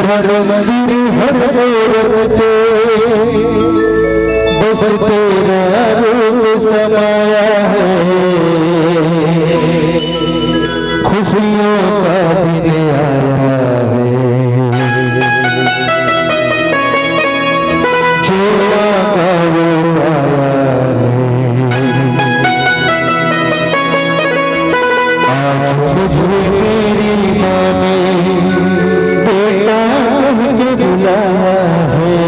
हर मंदिर हर गोरख पे बस तेरा रूप समाया है। खुशियों का दिन आया है, जो आका वो आया है। आज मुझे मेरी माँ ने बेटा कह के बुलाया है।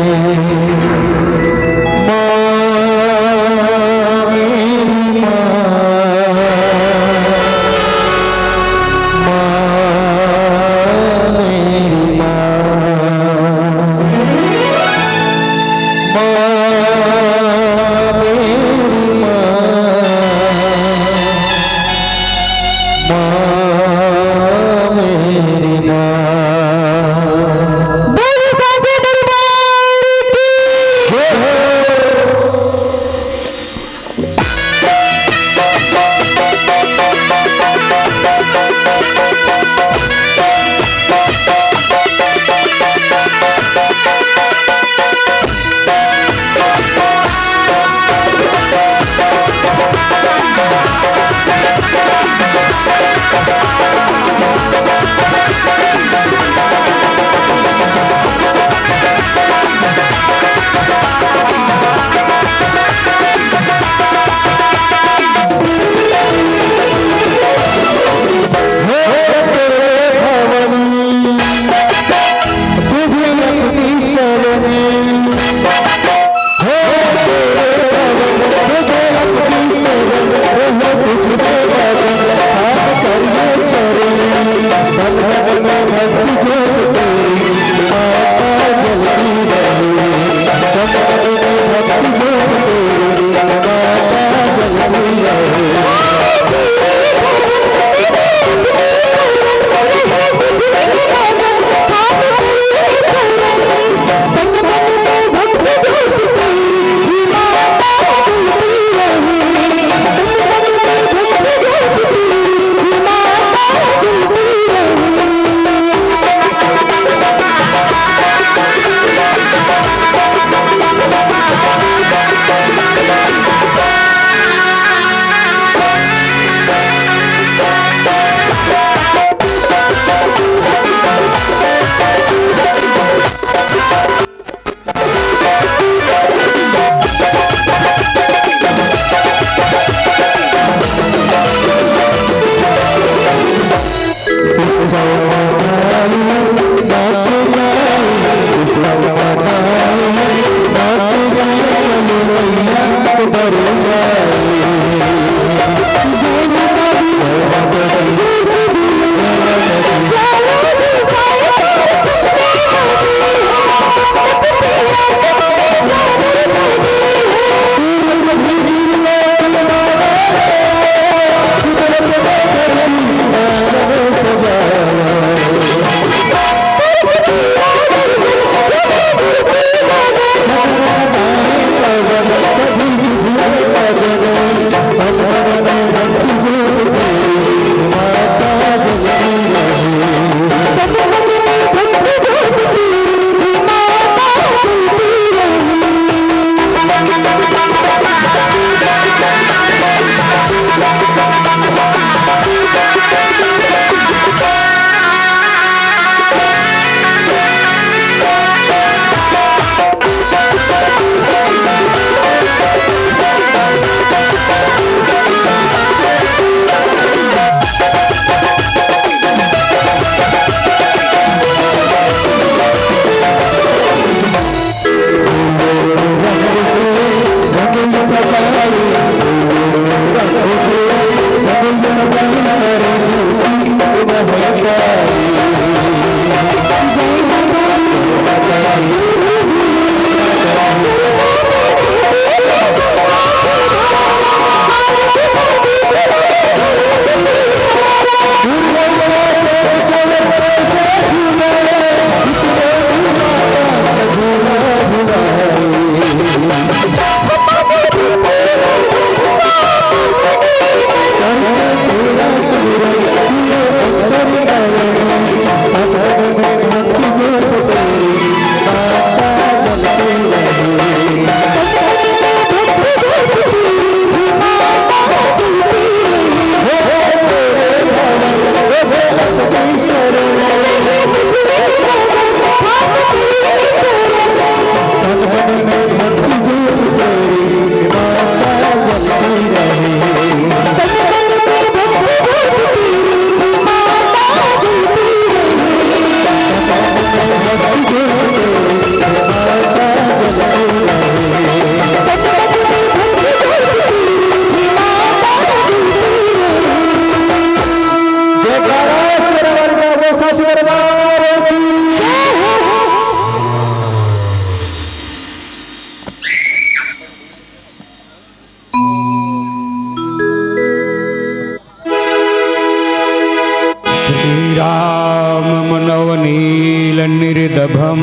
निर्दभम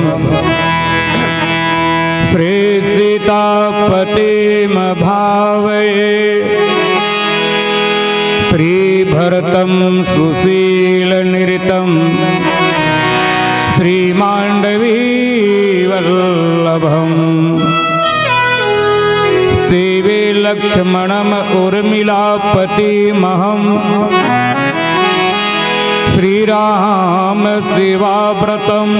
श्री सीतापतिम भावये श्री भरतम सुशील निरतम श्री मांडवी वल्लभम सेवे लक्ष्मणम उर्मिलापति महम श्रीराम शिवाव्रतम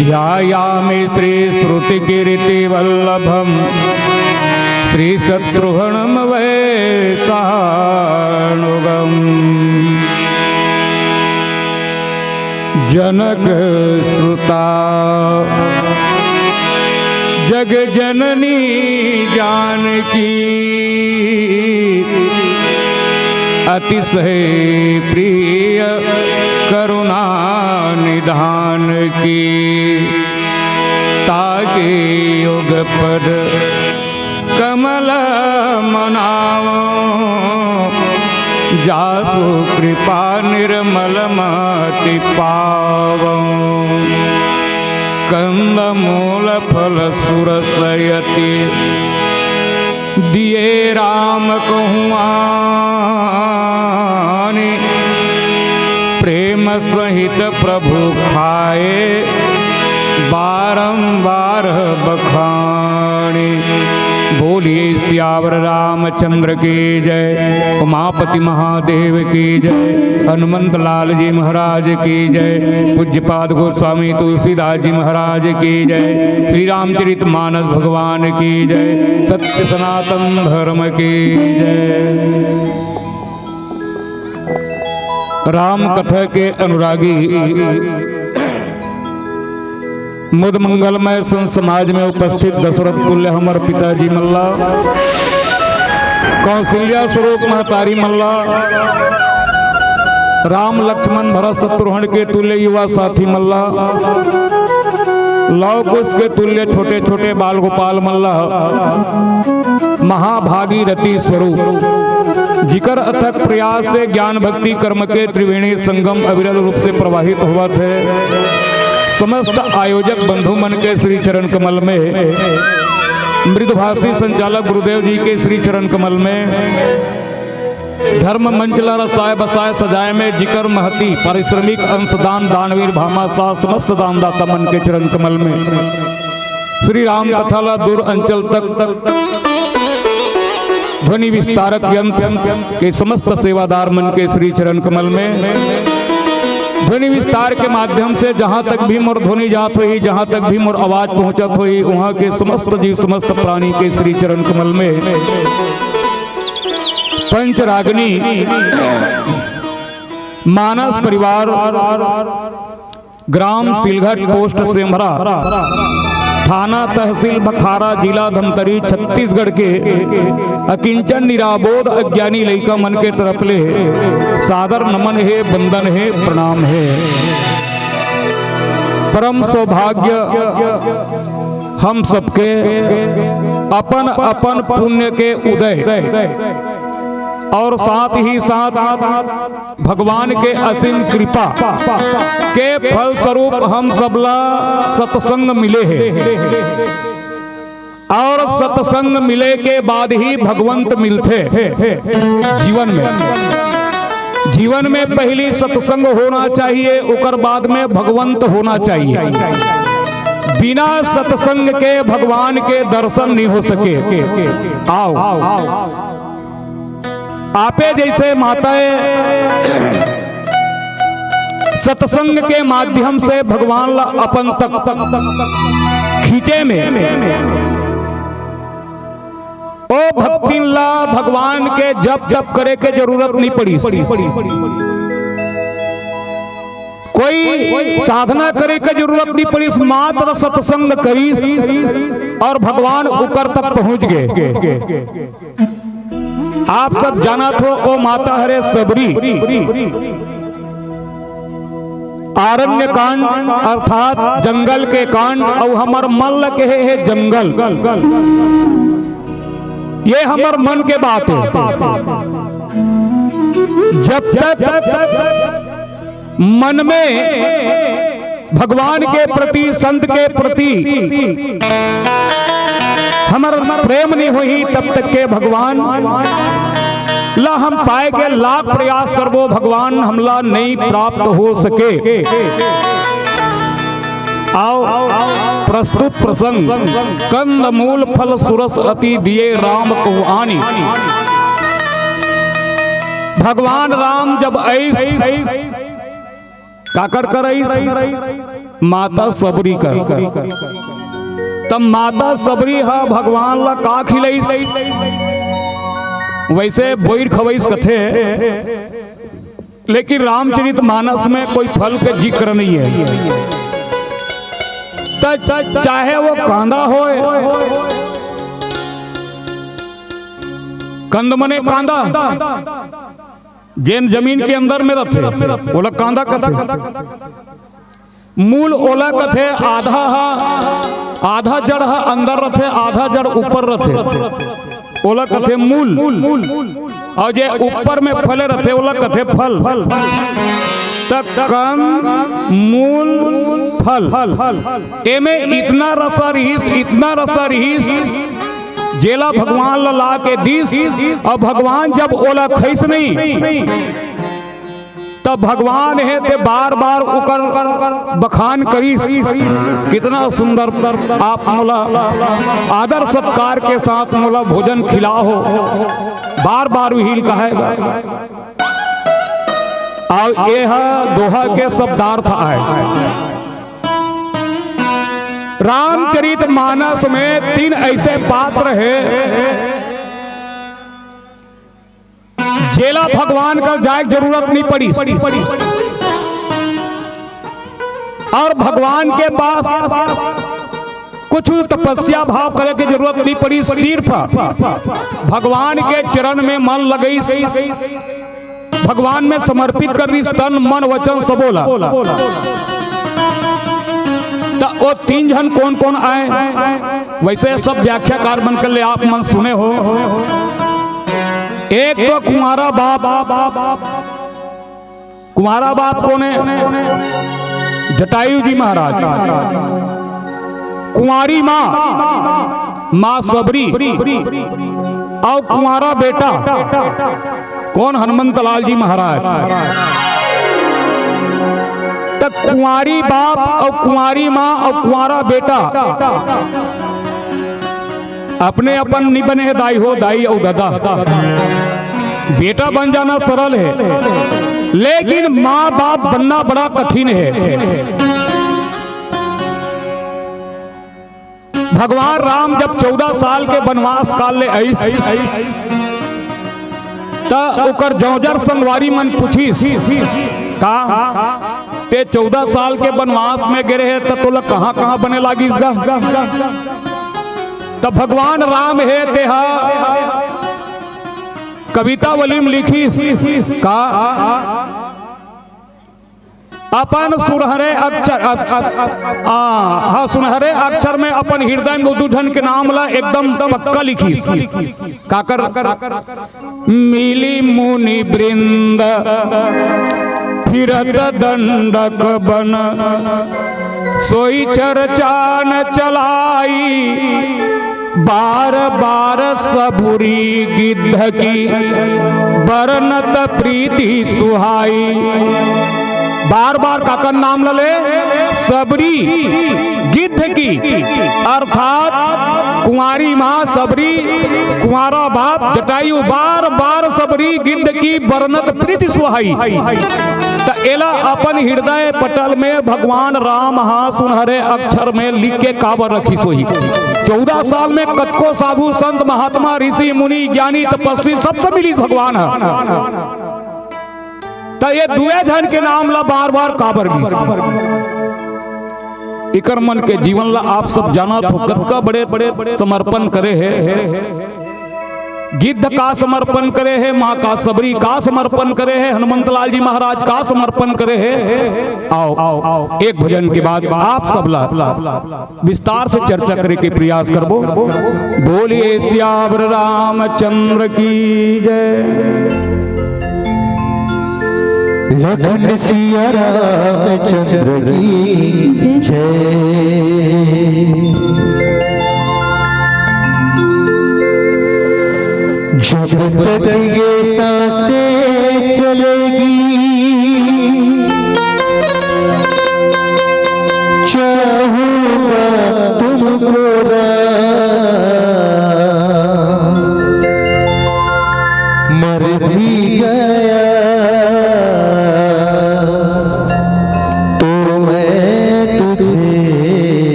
ध्यायामि श्री श्रुतिकीर्ति वल्लभम श्री शत्रुघ्नं वैशानुगम जनक सुता जग जननी जानकी अतिशय प्रिय करुणा निधान की ताके युग पद कमल मनाओ जासु कृपा निर्मल मति पावो कंद मूल फल सुरसयति दिए राम कहुआनि प्रेम सहित प्रभु खाए बारंबार बखानी। बोलिए सियावर रामचंद्र की जय, उमापति महादेव की जय, हनुमंत लाल जी महाराज की जय, पूज्यपाद गोस्वामी तुलसीदास जी महाराज की जय, श्री रामचरित मानस भगवान की जय, सत्य सनातन धर्म की जय। राम कथा के अनुरागी मुद मंगलमय संत समाज में उपस्थित दशरथ तुल्य हमर पिताजी मल्ला, कौशल्या स्वरूप महतारी मल्ला, राम लक्ष्मण भरत शत्रुघ्न के तुल्य युवा साथी मल्ला, लव कुश के तुल्य छोटे छोटे बाल गोपाल मल्ला, महाभागीरथी स्वरूप जिकर अथक प्रयास से ज्ञान भक्ति कर्म के त्रिवेणी संगम अविरल रूप से प्रवाहित हुआ थे। समस्त आयोजक बंधु मन के श्री चरण कमल में, मृदुभाषी संचालक गुरुदेव जी के श्री चरण कमल में, धर्म मंचला रसाय बसाय सजाए में जिकर महती पारिश्रमिक अंशदान दानवीर भामाशाह समस्त दानदाता मन के चरण कमल में, श्री राम कथा ला दूर अंचल तक ध्वनि विस्तारक यंत्र के समस्त सेवादार मन के श्री चरण कमल में ध्वनि विस्तार के माध्यम से जहाँ तक भी मोर ध्वनि जात हुई, जहाँ तक भी मोर आवाज पहुँचत हुई, वहाँ के समस्त जीव समस्त प्राणी के श्री चरण कमल में पंचरागनी मानस परिवार ग्राम सिलघट पोस्ट सेमरा थाना तहसील बखारा जिला धमतरी छत्तीसगढ़ के अकिंचन निराबोध अज्ञानी लइका मन के तरफ ले सादर नमन है, बंदन है, प्रणाम है। परम सौभाग्य हम सबके अपन अपन पुण्य के उदय और साथ ही साथ भगवान के असीम कृपा के फल स्वरूप हम सबला सत्संग मिले हैं और सत्संग मिले के बाद ही भगवंत मिलते जीवन में पहली सत्संग होना चाहिए, उकर बाद में भगवंत होना चाहिए। बिना सत्संग के भगवान के दर्शन नहीं हो सके। आओ आपे जैसे माताएं सत्संग के माध्यम से भगवान ला अपन तक खींचे में ओ भक्ति ला भगवान के जप जप करे के जरूरत नहीं पड़ी। कोई साधना करे के जरूरत नहीं पड़ी, मात्र सत्संग करी और भगवान उकर तक पहुंच गए। आप सब जाना तो ओ माता हरे सबरी आरण्य कांड अर्थात जंगल के कांड और हमर मन के है जंगल, ये हमर मन के बात है। जब तक मन में भगवान के प्रति संत के प्रति हमारा प्रेम नहीं हुई, तब तक के भगवान ला हम पाए के लाख प्रयास करबो भगवान हमला नहीं प्राप्त हो सके। आओ प्रस्तुत प्रसंग कंद मूल फल सुरस अति दिए राम को आनी। भगवान राम जब ऐस काकर कर माता सबरी कर तब माता सबरी हा भगवान ला का खिलई। वैसे बोईर खवैस कथे, लेकिन रामचरित मानस में कोई फल का जिक्र नहीं है। चाहे वो कांदा हो, कंद मने कांदा जेन जमीन के अंदर में रथे ओला कांदा कथे। मूल ओला कथे आधा जड़ अंदर रथे, आधा जड़ ऊपर रथे, ओला कथे मूल। और जे ऊपर में फले रथे ओला कथे फल। तक मूल फल एमे इतना रसा रहीस जेला भगवान ला के दीस। और भगवान जब ओला खैस नहीं तब भगवान है ते बार बार उकर बखान करीस। कितना सुंदर आप मोला आदर सत्कार के साथ मोला भोजन खिलाओ, बार बार विहील कहेगा। और यह दोहा के शब्दार्थ आए। रामचरित मानस में 3 ऐसे पात्र है जेला भगवान का जाए जरूरत नहीं पड़ी और भगवान के पास कुछ तपस्या भाव करे की जरूरत नहीं पड़ी। सिर्फ भगवान के चरण में मन लगई, भगवान में समर्पित कर दी, तन मन वचन सबोला। तो वो 3 जन कौन कौन आए वैसे सब व्याख्याकार बनकर ले आप मन सुने हो। एक तो कुंवारा बाप कौन है? जटायु जी महाराज। कुंवारी माँ सबरी और कुंवारा बेटा कौन? हनुमंत लाल जी महाराज। तब कुंवारी बाप और कुंवारी माँ और कुंवारा बेटा अपने अपन नहीं बने हैं, दाई हो दाई और दादा। बेटा बन जाना सरल है, लेकिन माँ बाप बनना बड़ा कठिन है। भगवान राम जब 14 साल के वनवास काल ले आई त जौजर संगवारी मन पूछी का ते 14 साल के वनवास में गिरे है तो तोला कहाँ कहाँ बने लागी इसका। तब भगवान राम है तेहा कविता वलीम लिखी का अपन सुनहरे अक्षर हाँ सुनहरे अक्षर में अपन हृदय में उदुधन के नाम ला एकदम पक्का लिखी काकर मिली मुनि वृंद फिरत दंडक बन सोई चर्चान चलाई बार बार सबुरी गिद्ध की बरनत प्रीति सुहाई। बार बार काकर नाम लले सबरी गिद्ध की अर्थात कुंवारी माँ सबरी कुंवारा बाप जटायु बार बार सबरी गिद्ध की बरनत प्रीति सुहाई। तो एला अपन हृदय पटल में भगवान राम हाँ सुनहरे अक्षर में लिख के काबर रखी सोही। 14 साल में कतको साधु संत महात्मा ऋषि मुनि ज्ञानी तपस्वी सबसे मिली भगवान है। तो ये दुए जन के नाम ला बार बार काबर बीस इकर मन के जीवन ला आप सब जाना हो कतका बड़े बड़े समर्पण करे है। गिद्ध का समर्पण करे है, माँ का सबरी का समर्पण करे है, हनुमंत लाल जी महाराज का समर्पण करे है। आओ एक भजन के बाद आप सब ला विस्तार से चर्चा करे के प्रयास करबो। बोलिए सियावर रामचंद्र की जय। लखन सिया रामचंद्र की जय। जब तक ये सांसें चलेगी चाहूंगा तुमको मर भी गया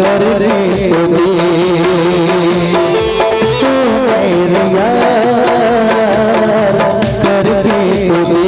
करके तो दे तू मेरे यार करके तो दे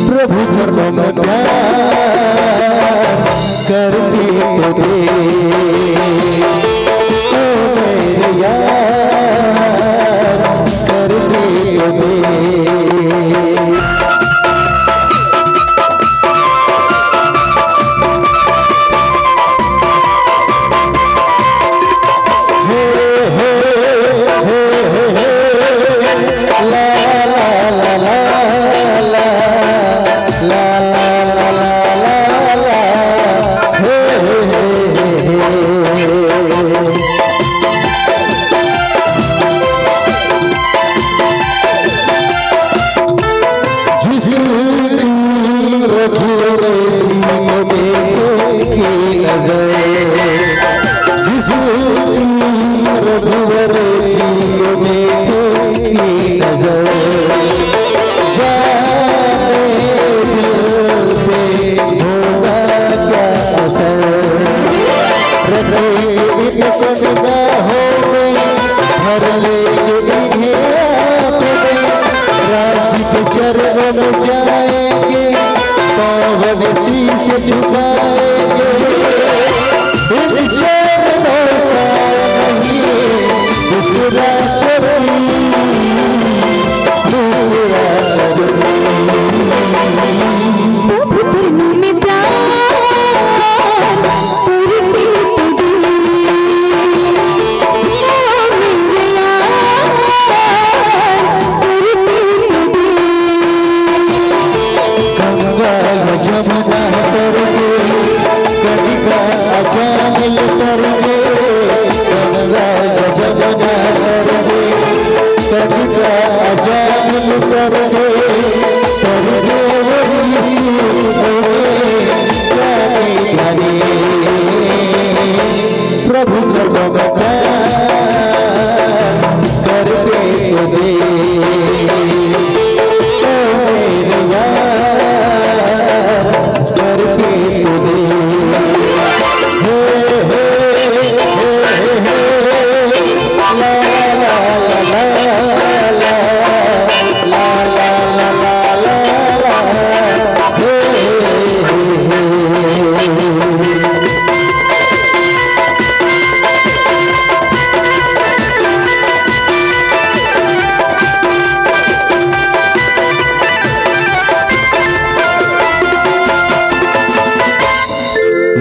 प्रभु चरणों में प्यार करके तो दे तू मेरे यार करके तो दे प्रभु चरणों में प्यार करके तो दे तू मेरे यार करके तो दे ला ला ला ला ला ला ला ला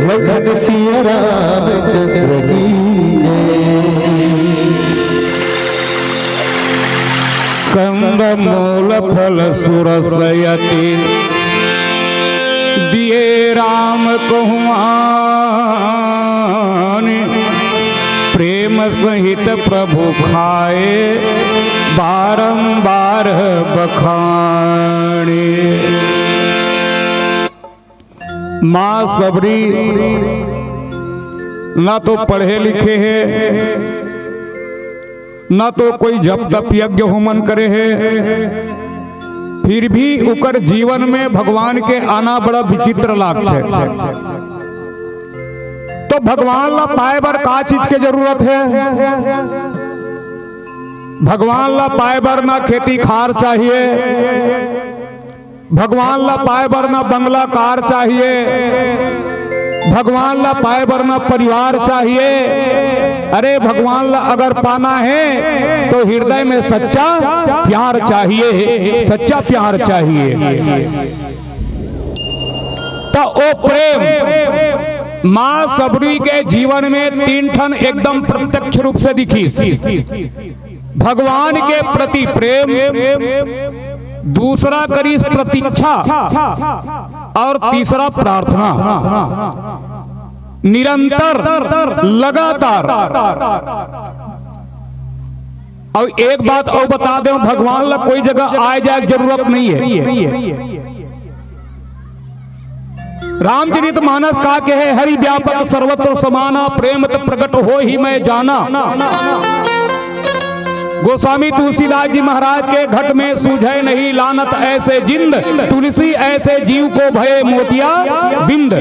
लखन सिया रामचंद्र की कंदमूल फल सुरसयति दिए राम कहुआन प्रेम सहित प्रभु खाए बारंबार बखाने। माँ सबरी ना तो पढ़े लिखे हैं ना तो कोई जप तप यज्ञ होमन करे है, फिर भी उकर जीवन में भगवान के आना बड़ा विचित्र लागत है। तो भगवान ला पाए बर का चीज के जरूरत है? भगवान ला पाए बर ना खेती खार चाहिए, भगवान ला पाए बर ना बंगला कार चाहिए, भगवान ला पाए बर ना परिवार चाहिए। अरे भगवान ला अगर पाना है तो हृदय में सच्चा प्यार चाहिए, सच्चा प्यार चाहिए। तो ओ प्रेम मां सबरी के जीवन में 3 ठन एकदम प्रत्यक्ष रूप से दिखी। भगवान के प्रति प्रेम, दूसरा करी प्रतीक्षा और तीसरा प्रार्थना, निरंतर लगातार। और एक बात और बता दें, भगवान ला कोई जगह आए जाए जरूरत नहीं है। रामचरित मानस का के है, हरि व्यापक सर्वत्र समाना, प्रेम प्रकट हो ही मैं जाना। गोस्वामी तुलसीदास जी महाराज के घट में सूझे नहीं लानत ऐसे जिंद, तुलसी ऐसे जीव को भये मोतिया बिंद।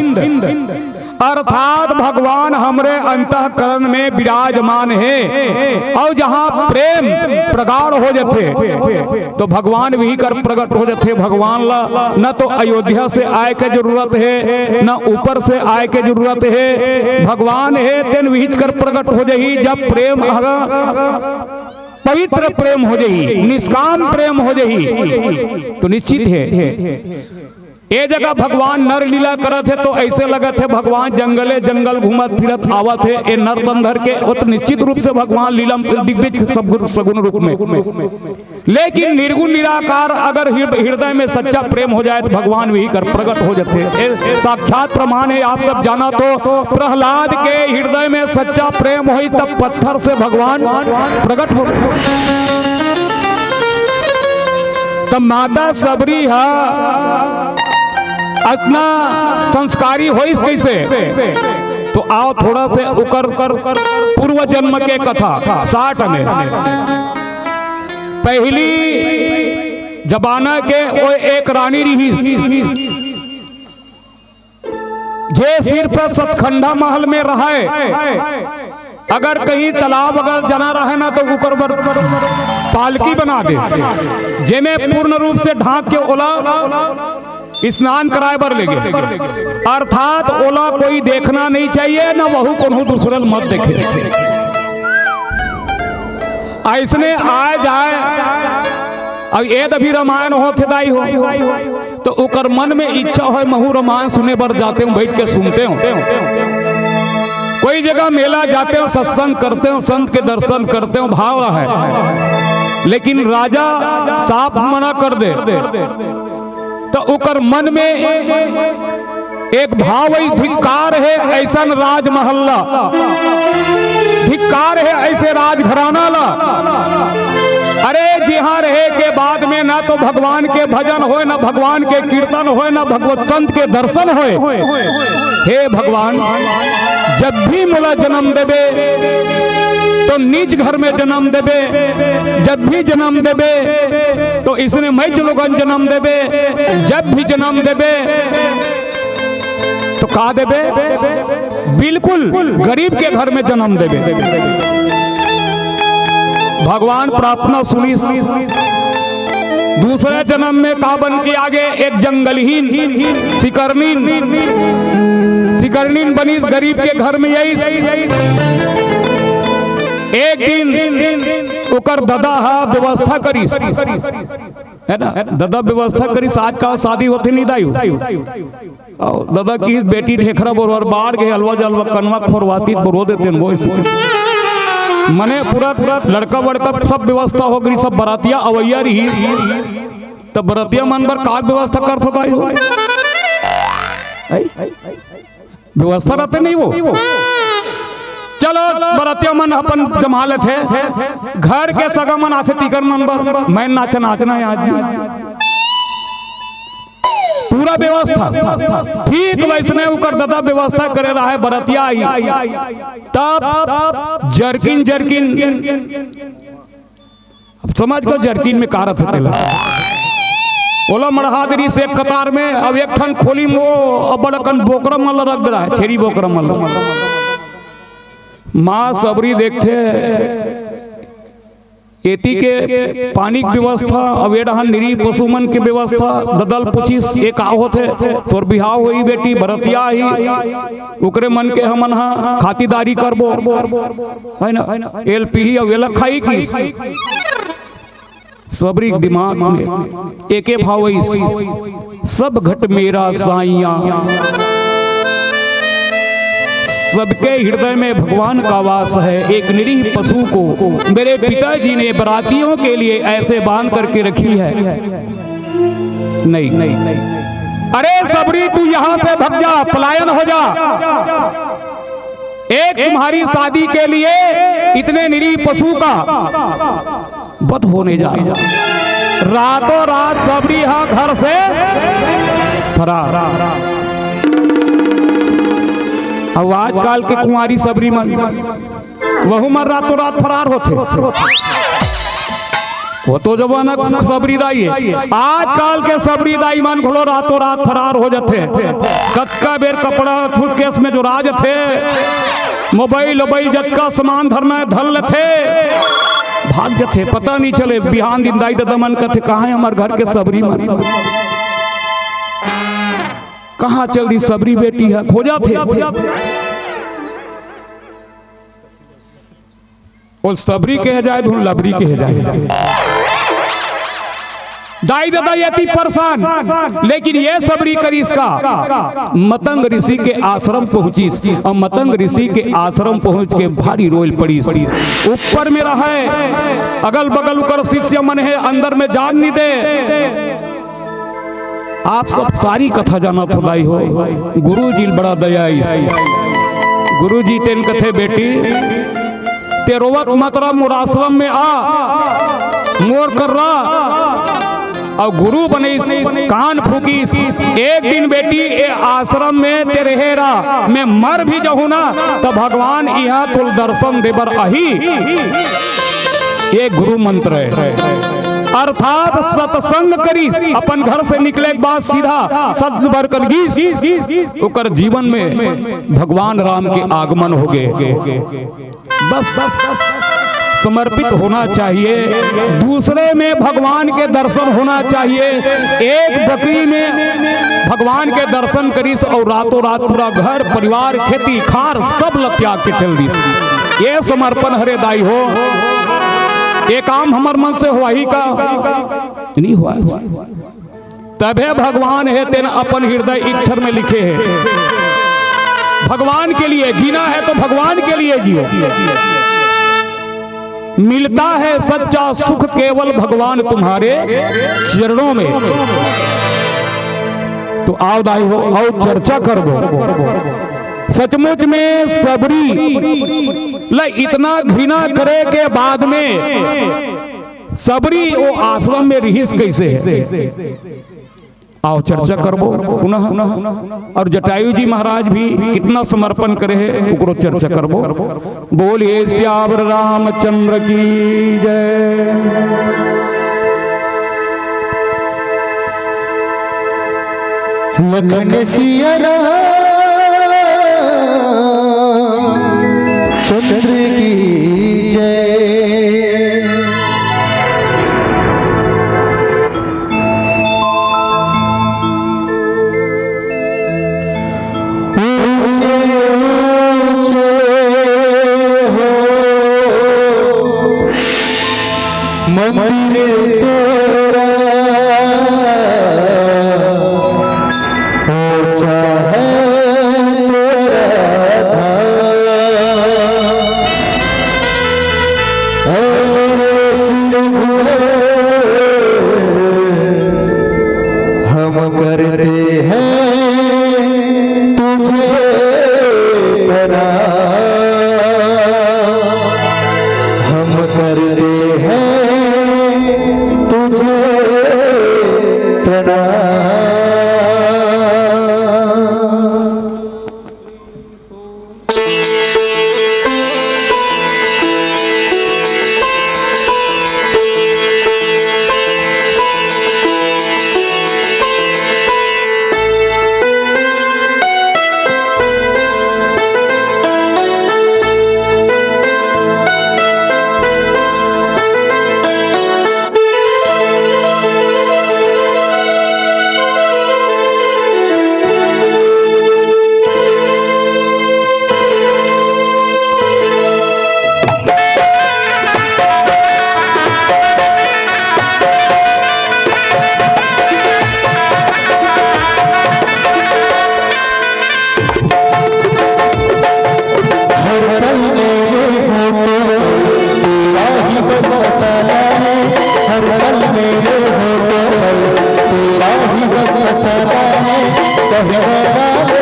अर्थात भगवान हमरे अंतःकरण में विराजमान है। और जहां प्रेम प्रगाढ़ हो जाते तो भगवान भी कर प्रकट हो जाते। भगवान ला न तो अयोध्या से आए के जरूरत है, न ऊपर से आए के जरूरत है। भगवान है तेन विहित कर प्रकट हो जाही। जब प्रेम पवित्र प्रेम हो जाही, निष्काम प्रेम हो जाही तो निश्चित है ये जगह भगवान नर लीला करत है तो ऐसे लगत है भगवान जंगले जंगल घूमत फिरत आवत है। ये नर बंधर के तो निश्चित रूप से भगवान लीला दिग्विजय सगुण रूप में। लेकिन निर्गुण निराकार अगर हृदय में सच्चा प्रेम हो जाए तो भगवान वही कर प्रकट हो जाते हैं। साक्षात प्रमाण है, आप सब जाना तो प्रहलाद के हृदय में सच्चा प्रेम हुई तब पत्थर से भगवान प्रकट हो। तब माता सबरी इतना संस्कारी होइस कैसे? तो आओ थोड़ा से उकर पूर्व जन्म के कथा 60 में। पहली जमाना के वो एक रानी रही जे सिर्फ सतखंडा महल में रहे। अगर कहीं तालाब अगर जना रहे ना तो ऊपर पालकी बना दे, जेमे पूर्ण रूप से ढांक के ओला स्नान कराए बर लेगे। अर्थात ओला कोई देखना नहीं चाहिए, ना वहू को दूसरा मत देखे। ऐसने आए जाए अब ये अभी रामायण होते दाई हो तो उकर मन में इच्छा हो महू रामायण सुने बर जाते हूँ, बैठ के सुनते हूँ। कोई जगह मेला जाते हो, सत्संग करते हो, संत के दर्शन करते हो, भाव है। लेकिन राजा साफ मना कर दे तो उकर मन में एक भाव धिक्कार है ऐसा राजमहल्ला, धिक्कार है ऐसे राजघराना ला। अरे जहाँ रहे के बाद में ना तो भगवान के भजन होए, ना भगवान के कीर्तन होए, ना भगवत संत के दर्शन होए। हे भगवान, जब भी मोला जन्म देवे तो निज घर में जन्म देवे, जब भी जन्म देवे तो इसने मैं चलोगन जन्म देवे, जब भी जन्म देवे तो कहा देवे बिल्कुल गरीब के घर में जन्म देवे। भगवान प्रार्थना सुनी। दूसरे जन्म में कहा बन के आगे एक जंगलहीन सिकरनीन बनी गरीब के घर में। यही एक दिन उकर दादा व्यवस्था करी है ना, दादा व्यवस्था करी। आज का शादी होते नहीं दायु दादा की बेटी ढेखरा बोर बाढ़ गए हलवा जलवा कनवा खोरवाती बोरो देते वो मने पूरा लड़का वड़का सब व्यवस्था हो गई, सब बरातिया अवैया रही। तब बरातिया मन पर का व्यवस्था करता दायु व्यवस्था रहते नहीं वो। चलो बरातिया मन अपन जमा लेते घर के सगा मन आते तीकर मन पर मैं नाचना है आज पूरा व्यवस्था ठीक वैसने उकर दादा व्यवस्था करे रहा है। बरातिया आई तब जर्किन अब समझ को जर्किन में कारत होते ओला मड़हादरी से कतार में। अब एक ठन खोली में वो बड़कन बोकरा मल रख दे रहा है, छेरी बोकरा मल। माँ सबरी देखते एती के पानी की व्यवस्था अवेडहन निरी पशुमन की व्यवस्था ददल पुछिस एक आवत है तोर बिहाव हुई बेटी भरतिया ही ओकरे मन के हमन हा खातिरदारी करबो है ना एलपी ही अवेला खाई की सबरी दिमाग में एके भाव सब घट मेरा साइया सबके हृदय में भगवान का वास है। एक निरीह पशु को मेरे पिताजी ने बरातियों के लिए ऐसे बांध करके रखी है। नहीं अरे सबरी तू यहां से भग जा, पलायन हो जा। एक तुम्हारी शादी के लिए इतने निरीह पशु का वध होने जा रहा। रातों रात सबरी यहां घर से फरार। अब आजकल के कुंवारी सबरी मन वह मर रातों रात फरार होते वो तो जमाना सबरी दाई है। आजकल के सबरी दाई मन घोलो रातों रात फरार हो जाते। कत्का बेर कपड़ा सूटकेस में जो राज थे मोबाइल जत्का सामान धरना धर लेते भाग जाते पता नहीं चले। बिहान दिन दाई दादा मन कहते कहाँ है हमारे घर के सबरी मन, कहाँ चल दी सबरी बेटी है, खोजा थे। और सबरी कह जाए तो लबरी कह जाए। दाई दादा यति परेशान, लेकिन ये सबरी करी इसका मतंग ऋषि के आश्रम पहुंची और मतंग ऋषि के आश्रम पहुंच के भारी रोल पड़ी। ऊपर में रहे अगल बगल उकर शिष्य मन है, अंदर में जान नहीं दे। आप सब सारी कथा जाना तो दाई हो। गुरु जी बड़ा दयाई, गुरु जी तेन कथे बेटी तेरोवत मतलब मोर आश्रम में आ मोर कर रहा और गुरु बने कान फूकीस। एक दिन बेटी ए आश्रम में तेरे हेरा मैं मर भी जाऊं ना तो भगवान यहाँ तुल दर्शन देवर अही। ये गुरु मंत्र है। अर्थात सत्संग करीस, अपन घर से निकले के बाद सीधा सत्संग करीस, ओकर जीवन में भगवान राम के आगमन हो गए। बस समर्पित होना चाहिए, दूसरे में भगवान के दर्शन होना चाहिए। एक बकरी में भगवान के दर्शन करीस और रातों रात पूरा घर परिवार खेती खार सब ल त्याग के चल दी। ये समर्पण हरे दाई हो। ये काम हमार मन से हुआ ही का नहीं हुआ, तबे भगवान है तेन अपन हृदय इच्छर में लिखे है। भगवान के लिए जीना है तो भगवान के लिए जियो। मिलता है सच्चा सुख केवल भगवान तुम्हारे चरणों में। तो आओ दाई हो, आओ चर्चा कर दो। सचमुच में सबरी इतना घृणा करे के बाद में सबरी वो आश्रम में रहीस कैसे है। आओ चर्चा करबो पुनः। और जटायु जी महाराज भी कितना समर्पण करे है उकरो चर्चा करबो। बोलिए सियावर रामचंद्र की जय। लखन सिया चंद्र की जय। ऊंचे ऊंचे हो मंदिर तेरा, ऊंचा है फसाना है कहने वाले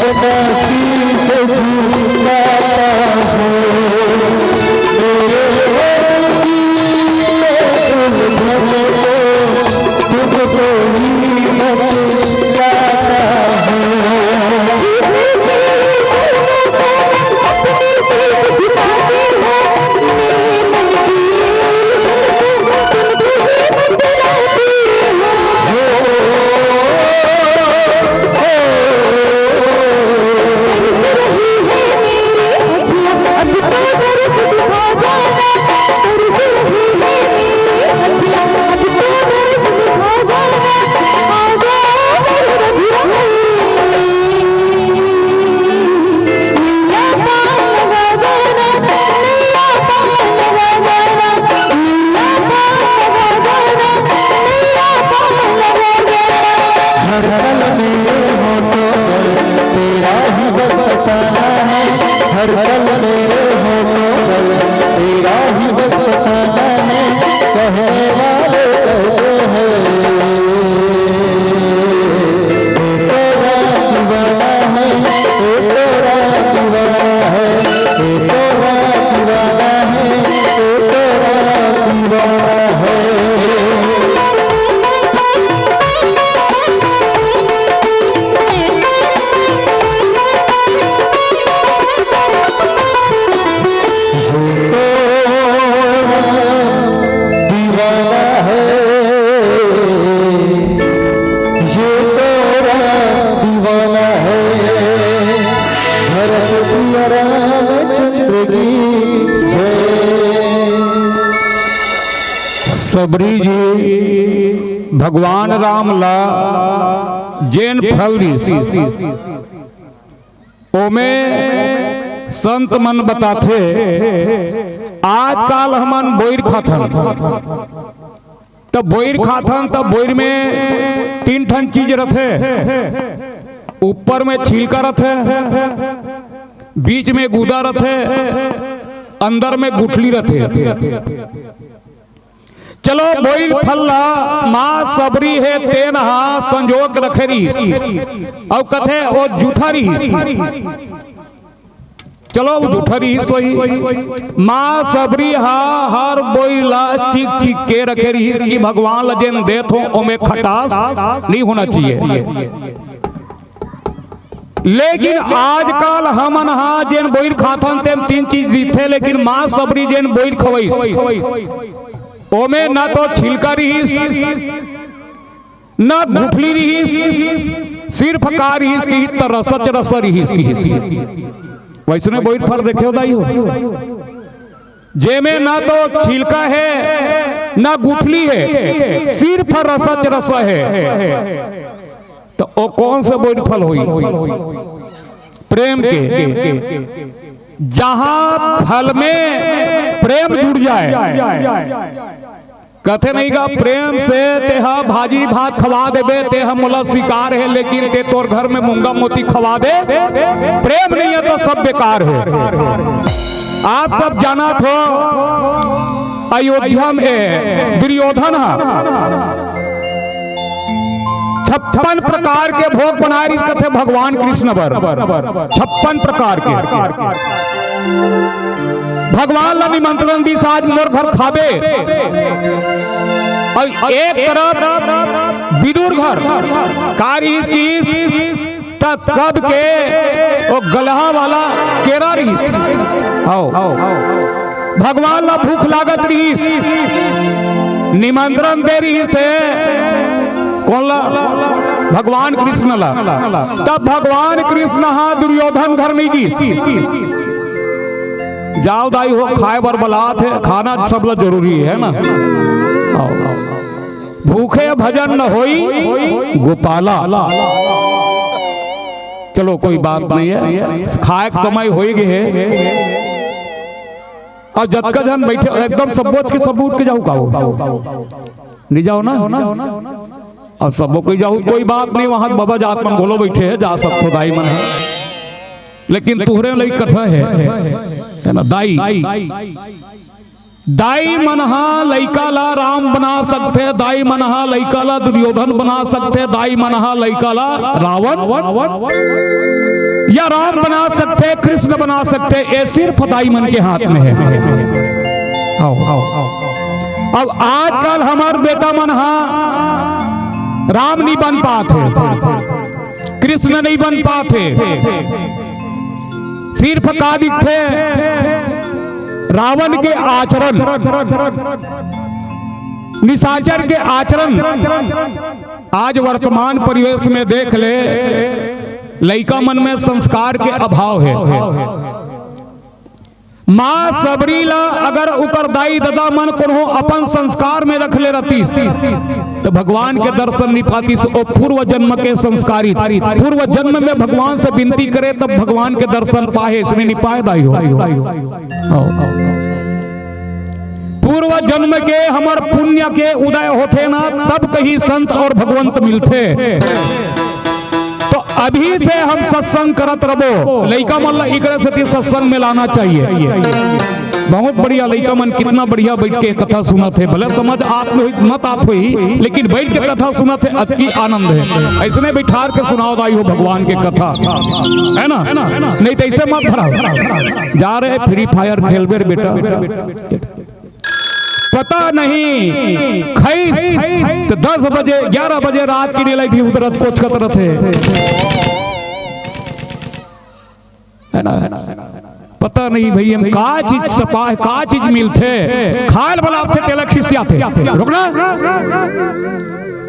कहते हैं ये तोरा दीवाना है, ये तोरा दीवाना है, ये तोरा दीवाना है, ये तोरा दीवाना सबरी जी भगवान राम ला जैन फल ओमे संत मन बताथे आजकल हमन बोइर खाथन तो बोइर खाथन तो बोइर में 3 ठन चीज रथे। ऊपर में छिलका रथे, बीच में गुदा रथे, अंदर में गुठली रथे। चलो बोइर फल्ला माँ सबरी है तेन हा संजोग रखे रहीस और कथे वो जूठा रहीस। चलो जूठा रहीस वही माँ सबरी हा हर बोइला चिक चिक के रखे रहीस कि भगवान लजेन देत हो ओमे खटास नहीं होना चाहिए। लेकिन आजकल हमन हा जेन बोइर खाथन तेन 3 चीज दिथे, लेकिन माँ सबरी जेन बोइर खवईस ओमे ना तो छिलका रहीस ना गुठली रहीस, सिर्फ का रहीस की तरसच रस रहीस। वैसने बोइर फर देखे दाई हो जेमे ना तो छिलका है ना गुठली है, सिर्फ रसच रस है। तो ओ कौन सा बोइर फल हुई? प्रेम के। जहां फल में प्रेम जुड़ जाए, कथे नहीं का प्रेम से तेहा भाजी भात खवा देबे तेहा मोला स्वीकार है, लेकिन ते तोर घर में मूंगा मोती खवा दे प्रेम नहीं है तो सब बेकार है। आप सब जाना थो अयोध्या में दुर्योधन 56 प्रकार के भोग बनाए इस कथे भगवान कृष्ण बर 56 प्रकार के भगवान ला निमंत्रण दी आज मोर घर खाबे। और एक तरफ विदुर घर कारीस कब के वो गलहा वाला केरा रहीस। भगवान ला भूख लागत रहीस, निमंत्रण दे रही से कौन ला? भगवान कृष्ण ला। तब भगवान कृष्ण हा दुर्योधन घर नहीं गई। जाओ दाई हो खाए बर बलात है, खाना सब ला जरूरी है ना। भूखे भजन न होई गोपाला। चलो कोई बात नहीं है, खाए के समय हो गए है। और जतका जन बैठे एकदम सब के सब उठ के जाऊ का नहीं जाओ ना, और सबो कोई जाऊ कोई बात नहीं। वहां बाबा जात मन बोलो बैठे है, जा सकते दाई मन है, लेकिन तुहरे लई कथा है ना। दाई मनहा लइका ला राम बना सकते, दाई मनहा लइका ला दुर्योधन बना सकते, दाई मनहा लइका ला रावण या राम बना सकते, कृष्ण बना सकते। ये सिर्फ दाई मन के हाथ में है। अब आजकल हमार बेटा मनहा राम नहीं बन पाते, कृष्ण नहीं बन पाते, सिर्फ का दिखते रावण के आचरण, निशाचर के आचरण। आज वर्तमान परिवेश में देख ले, लइका मन में संस्कार के अभाव है। माँ सबरी ला अगर उकर दाई दादा मन को अपन संस्कार में रख ले रतीस तो भगवान के दर्शन नहीं पातीस। ओ पूर्व जन्म के संस्कारित, पूर्व जन्म में भगवान से विनती करे तब भगवान के दर्शन पाए, इसने नहीं पाए दाई हो। पूर्व जन्म के हमार पुण्य के उदय होते ना, तब कहीं संत और भगवंत मिलते। तो अभी से हम सत्संग करत रहो, लइका मन ला इकरे से सत्संग में लाना चाहिए। बहुत बढ़िया लइका मन कितना बढ़िया बैठ के कथा सुनत है, भले समझ आप में मत आत हुई, लेकिन बैठ के कथा सुनत है, अति आनंद है। ऐसे बैठार के सुनाओ दाई हो भगवान के कथा, है ना? नहीं तो ऐसे मत भरा जा रहे फ्री फायर खेल बेर बेटा, पता नहीं खैस तो 10 बजे 11 बजे रात की नहीं थी उतरत कोच कतरत है ना। पता नहीं भाई हम का चीज सपा है, का चीज मिलते खाल बनाते तेला खिसिया थे। रुकना,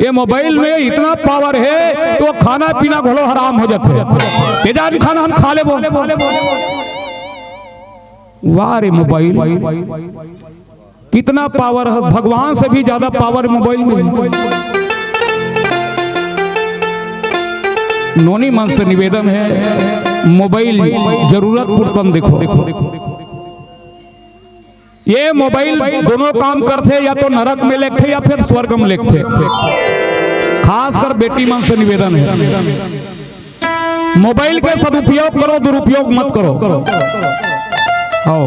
ये मोबाइल में इतना पावर है तो खाना पीना घोड़ो हराम हो जाते। तेजान खाना हम खा ले वाह रे मोबाइल कितना पावर है, भगवान से भी ज्यादा पावर मोबाइल में। नोनी मन से निवेदन है, मोबाइल जरूरत पुरतन देखो। ये मोबाइल दोनों काम करते, या तो नरक में लिखते या फिर स्वर्ग में लिखते। खासकर बेटी मन से निवेदन है, मोबाइल के सदुपयोग करो, दुरुपयोग मत करो। आओ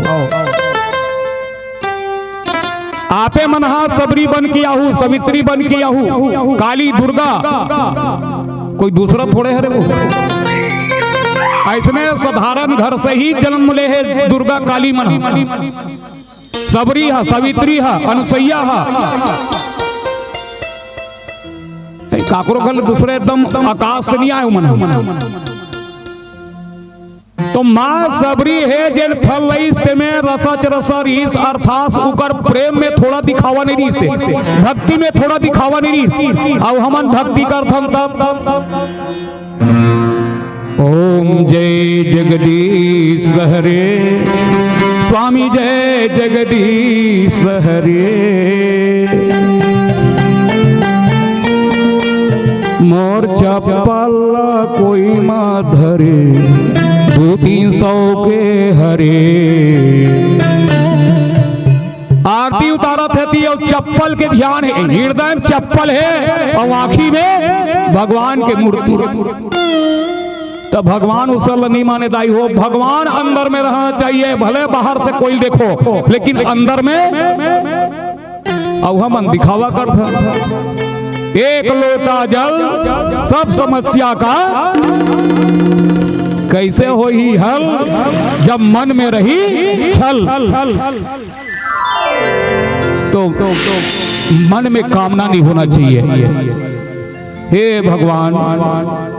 आपे मनहा सबरी बन के आहू, सवित्री बन के आहू, काली दुर्गा, कोई दूसरा थोड़े है रे वो। ऐसने साधारण घर से ही जन्म ले है दुर्गा काली मनहा, सबरी हा, सवित्री हा, अनुसैया हा। काकरो खल दूसरे एकदम आकाश से नहीं आए मन। तो माँ सबरी है जेन फल लईस में रसच रसा रीस, अर्थात उकर प्रेम में थोड़ा दिखावा नहीं रीस, भक्ति में थोड़ा दिखावा नहीं रीस। अब हमन भक्ति करथन तब ओम जय जगदीश हरे, स्वामी जय जगदीश हरे। मोर चप्पल कोई माधरे, 200-300 के हरे। आरती उतारत है और चप्पल के ध्यान है, हृदय में चप्पल है और आँखी में भगवान के मूर्ति है। तो भगवान उसल नहीं माने दाई हो, भगवान अंदर में रहना चाहिए। भले बाहर से कोई देखो, लेकिन अंदर में अब हम दिखावा करते। एक लोटा जल सब समस्या का कैसे हो ही हल, जब मन में रही छल। तो मन में कामना नहीं होना चाहिए। हे भगवान,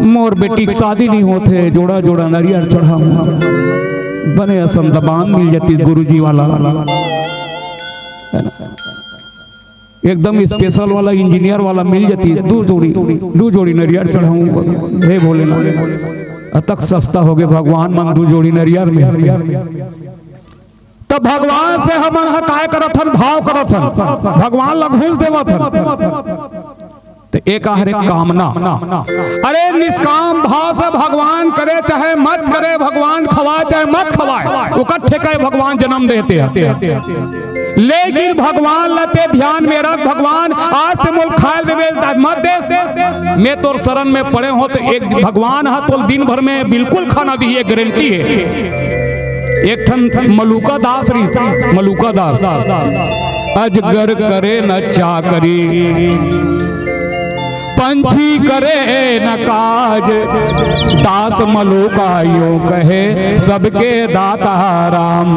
मोर बेटी की शादी नहीं होते, जोड़ा जोड़ा नारियल चढ़ा बने असम दबान मिल जाती गुरुजी वाला, एकदम स्पेशल वाला इंजीनियर वाला मिल जाती, 2 जोड़ी नारियल चढ़ाऊं। हे भोलेनाथ, अतक सस्ता हो गए भगवान मन 2 जोड़ी नारियल में। तब भगवान से हमन काय करथन, भाव करथन, भगवान लघुस देवथन। तो एक आहरे कामना, अरे निष्काम भाव से भगवान करे चाहे मत करे, भगवान खवाए चाहे मत खवाए, उकर ठेका भगवान जन्म देते हैं। लेकिन भगवान लते ध्यान में रख, भगवान आज ते मोल खाए देवे मत दे, मैं तोर शरण में पड़े हो तो एक भगवान हा तो दिन भर में बिल्कुल खाना दी, ये गारंटी है। एक ठन मलुका दास रही, मलुका दास, अजगर करे न चाकरी, पंछी करे न काज, दास मलुका यो कहे सबके दाता राम।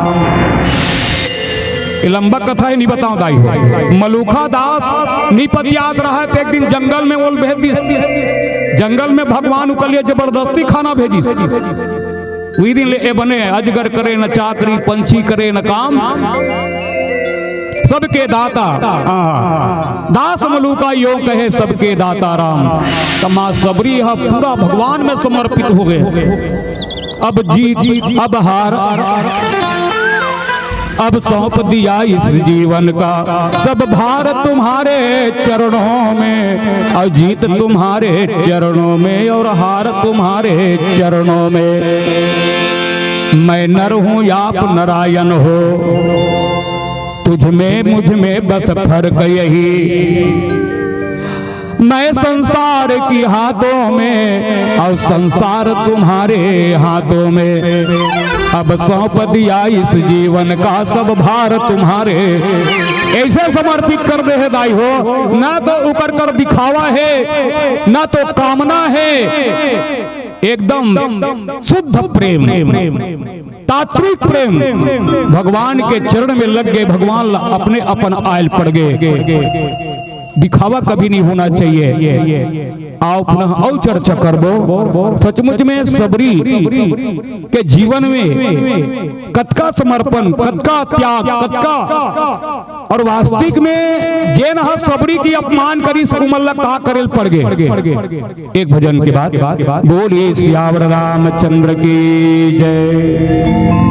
लंबा कथा है, नहीं बताऊं दाई। मलुका दास निपत याद रहा एक दिन जंगल में बोल भेज दिस, जंगल में भगवान उके लिए जबरदस्ती खाना भेजिस। वही दिन ले बने अजगर करे न चाकरी, पंछी करे न काम, सबके दाता दास मलुका यो कहे सबके दाता राम। तमा सबरी हा पूरा भगवान में समर्पित हो गए। अब जीत अब हार, अब सौंप दिया इस जीवन का सब भार तुम्हारे चरणों में, और जीत तुम्हारे चरणों में और हार तुम्हारे चरणों में। मैं नर हूं आप नारायण हो, तुझ में मुझ में बस फर्क यही, मैं संसार की हाथों में और संसार तुम्हारे हाथों में। अब सौंप दिया इस जीवन का सब भार तुम्हारे। ऐसे समर्पित कर दे है दाई हो, ना तो उकर कर दिखावा है, ना तो कामना है, एकदम शुद्ध प्रेम, तात्विक प्रेम। भगवान के चरण में लग गए, भगवान अपने अपन आयल पड़ गए। दिखावा कभी नहीं होना चाहिए। आओ पुनः और चर्चा करबो। सचमुच में सबरी के जीवन में कतका समर्पण, कतका त्याग, कतका, और वास्तविक में जेन हा सबरी की अपमान करी सुमल्ला का करेल पड़ गए। एक भजन के बाद बोलिए सियावर रामचंद्र की जय।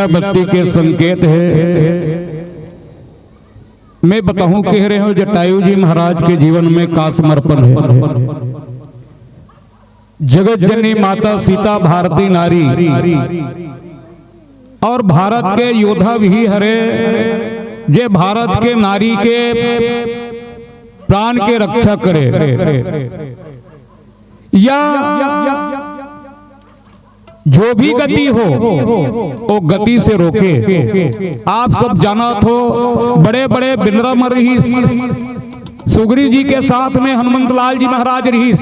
पीला बत्ती के संकेत है। मैं बताऊं कह रहे हो जटायु जी महाराज के जीवन में का समर्पण है। जगत जननी माता सीता भारती नारी और भारत के योद्धा भी हरे, जे भारत के नारी के प्राण के रक्षा करे या जो भी गति हो वो गति से रोके। आप सब जाना तो बड़े बड़े बिंद्रम रहीस, सुग्रीव जी के साथ में हनुमंत लाल जी महाराज रहीस,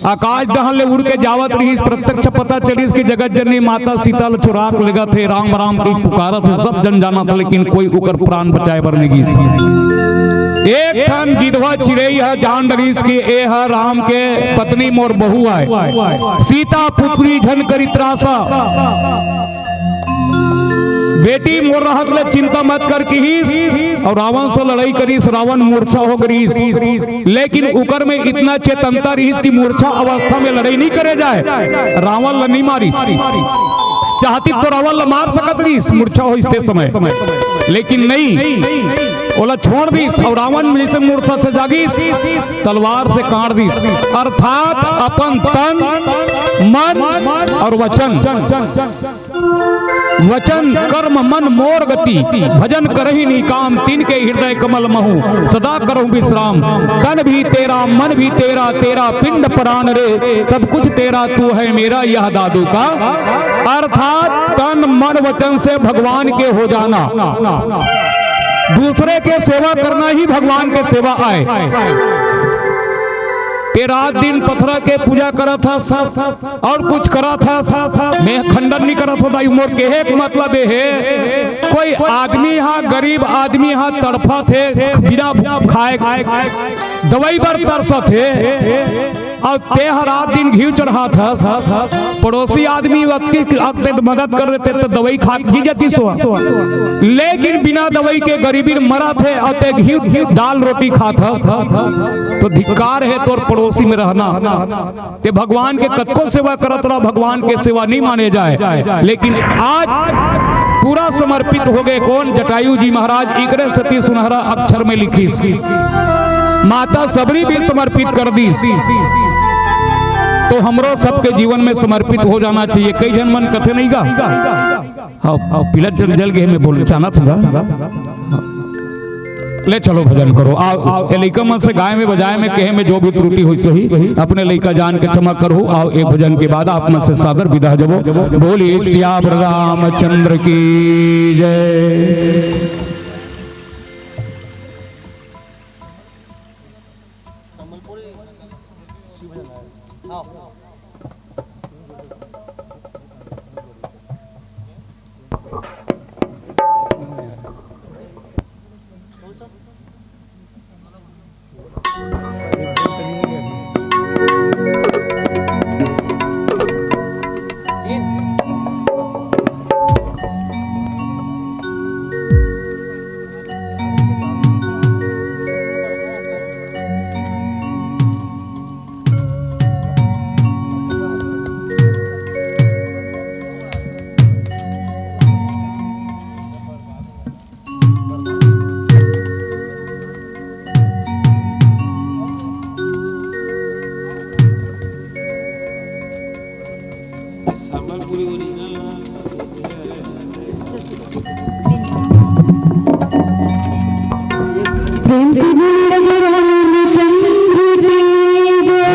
आकाश दहन ले उड़ के जावत रहीस। प्रत्यक्ष पता चलीस कि जगत जननी माता सीता ल चुरा के लगा थे, राम राम की पुकारत है, सब जन जाना था, लेकिन कोई उकर प्राण बचाए बर नहीं गई। एक ठन गिधवा चिड़ई है जान डरीस की ए है राम के पत्नी मोर बहू आए, सीता पुत्री झन करी त्रासा, बेटी मोर रहत ले चिंता मत कर की। और रावण से लड़ाई करीस, रावण मूर्छा हो गरीस, लेकिन उकर में इतना चेतनता रहीस कि मूर्छा अवस्था में लड़ाई नहीं करे जाए, रावण ल नहीं मारिस। चाहती तो रावण ल मार सकत रहीस मूर्छा हो इसते समय, लेकिन नहीं, ओला छोड़ दीस और रावण में से मूर्छा से जागीस, तलवार से काट दीस। अर्थात अपन तन मन और वचन कर्म मन मोर गति, भजन करही नहीं काम, तीन के हृदय कमल महू, सदा करहूं विश्राम। तन भी तेरा मन भी तेरा, तेरा पिंड प्राण रे, सब कुछ तेरा तू है मेरा यह दादू का। अर्थात तन मन वचन से भगवान के हो जाना, दूसरे के सेवा करना ही भगवान के सेवा आए। ते रात दिन पत्थरा के पूजा करा था और कुछ करा था, मैं खंडन नहीं करा था। मोर कहे के मतलब है कोई आदमी यहाँ गरीब आदमी यहाँ तड़फा थे, बिना खाए दवाई पर तरसा थे, और ते रात दिन घी चढ़ा था, पड़ोसी आदमी मदद कर देते तो दवाई खा जी जाती सो, लेकिन बिना दवाई के गरीबी मरा थे और ते घी दाल रोटी खा था, तो धिक्कार है तोर पड़ोसी में रहना। ते भगवान के कतको सेवा करत रहा, भगवान के सेवा नहीं माने जाए। लेकिन आज पूरा समर्पित हो गए कौन? जटायु जी महाराज। इकरे सती सुनहरा अक्षर में लिखी, माता सबरी भी समर्पित कर दी, तो हमरो सबके जीवन में समर्पित हो जाना चाहिए। कई जन मन कथे नहीं गा, हाँ पीला जल गए में बोल चाहना था, ले चलो भजन करो। आओ लइका मन से गाय में बजाए में कहे में जो भी त्रुटि हुई सही अपने लइका जान के क्षमा करो। आओ एक भजन के बाद आप मन से सादर विदा जबो। बोलिए सियावर रामचंद्र की जय। प्रेम से बोल रहे रामचंद्र की जय।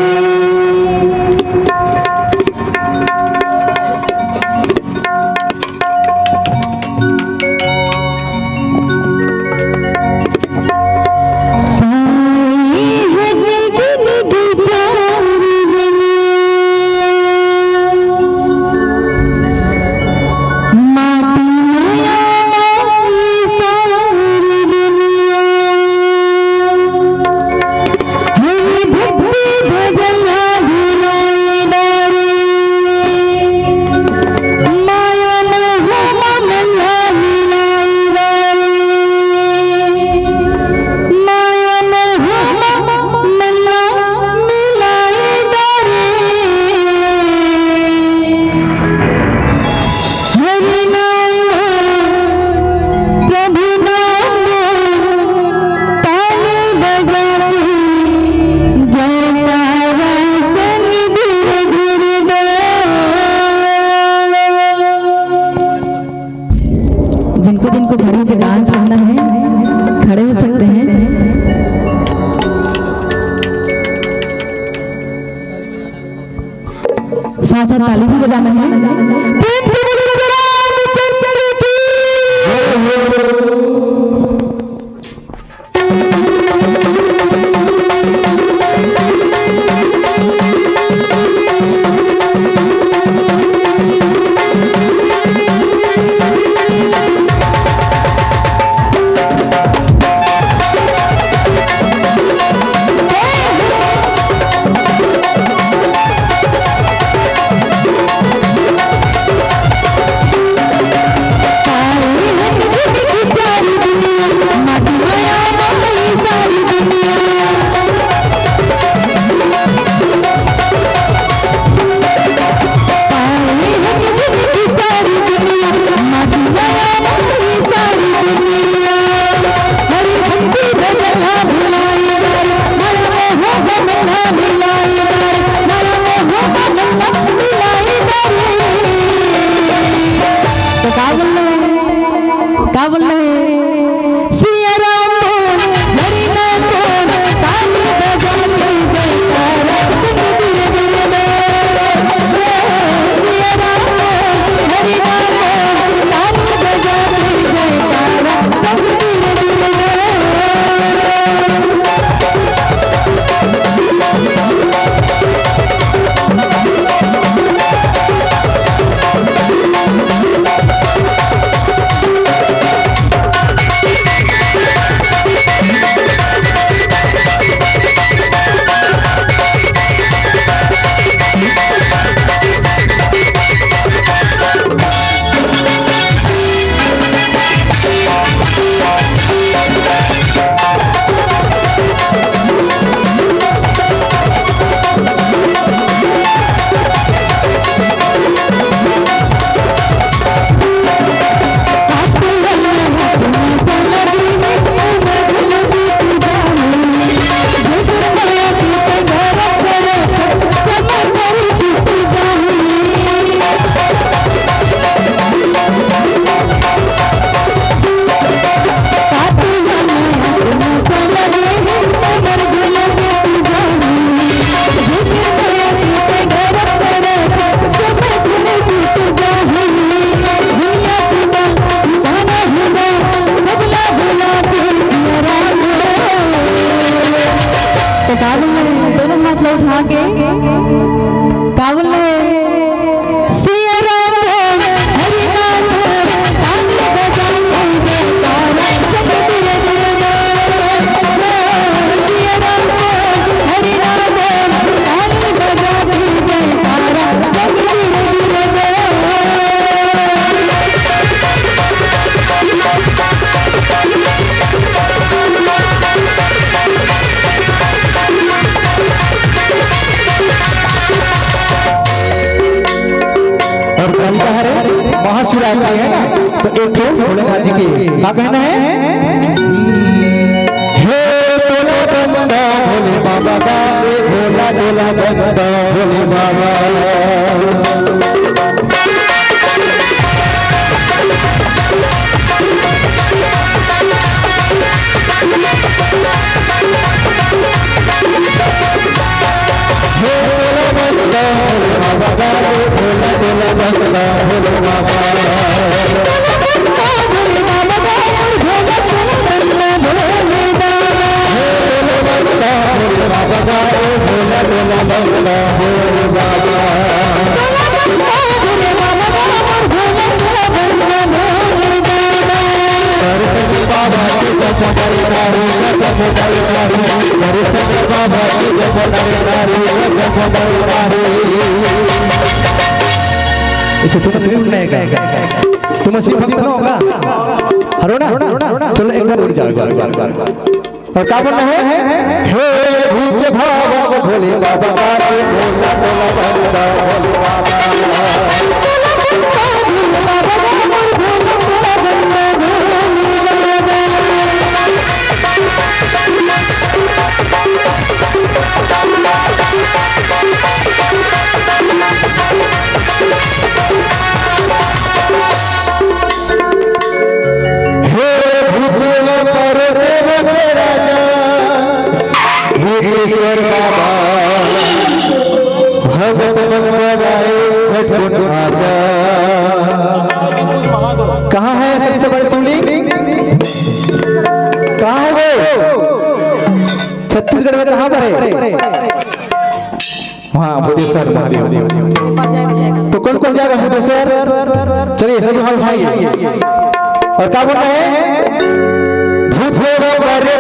साथ साथ ताली भी बजाना है। प्रेम से बोलो रामचंद्र की। क्या बोल रहे हैं? सिया राम बोल, हरि नाम बोल, ताली बजा के जयकारा संग धीरे धीरे बोल। सिया राम बोल, हरि नाम बोल, ताली बजा के जयकारा संग धीरे धीरे बोल। दोनों हाथ उठा के क्या बोल रहे हैं? सिया राम बोल, हरि नाम बोल, ताली बजा के जयकारा संग धीरे धीरे बोल। सिया राम बोल, हरि नाम बोल, ताली बजा के जयकारा संग धीरे धीरे बोल। और कल का है महाशिवरात्रि है ना, तो एक भोलेनाथ जी के क्या कहना है? हे भोला बंदा भोले बाबा का, हे भोला भोला बंदा भोले बाबा। हे भोला बंदा भोले बाबा का, हे भोला भोला बंदा भोले बाबा। इसे तुम नहीं उड़ने का, तुम ऐसी भक्त न होगा, हरो ना? चलो एक बार उड़ जाओ। और क्या बोलना है? हे भूत भाव भोले बाबा का, हे भोला भोला बंदा भोले बाबा। भगत मन बजाए वैकुंठ आजा। कहाँ है सबसे बड़ी शिवलिंग? कहाँ है वो? छत्तीसगढ़ में कहाँ पर है? वहाँ बुद्धेश्वर महादेव। तो कौन कौन जाएगा बुद्धेश्वर? चलिए सभी हाथ उठाइए और क्या बोल रहे हैं? भूत प्रेत करे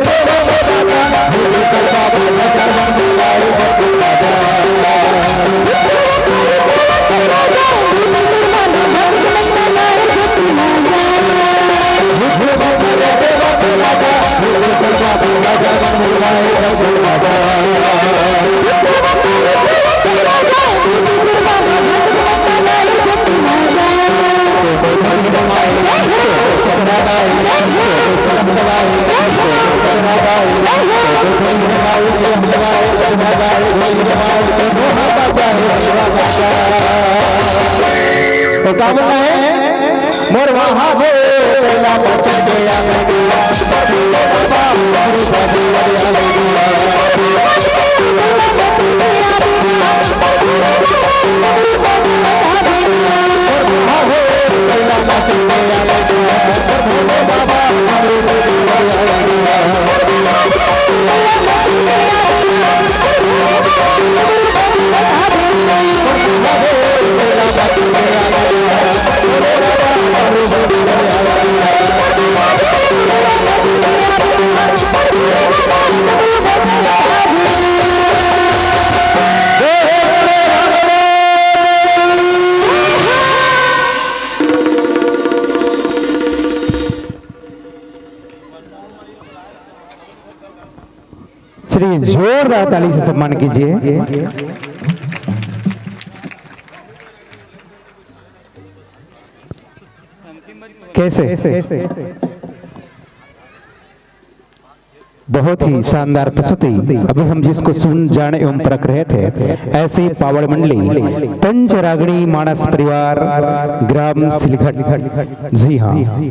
तो क्या बोलना है? मोर वहाँ श्री जोरदार ताली से सम्मान कीजिए। कैसे? बहुत ही शानदार प्रस्तुति। अभी हम जिसको सुन जाने एवं परख रहे थे, ऐसी पावड़ मंडली पंचरागणी मानस परिवार ग्राम सिलघट। जी हाँ।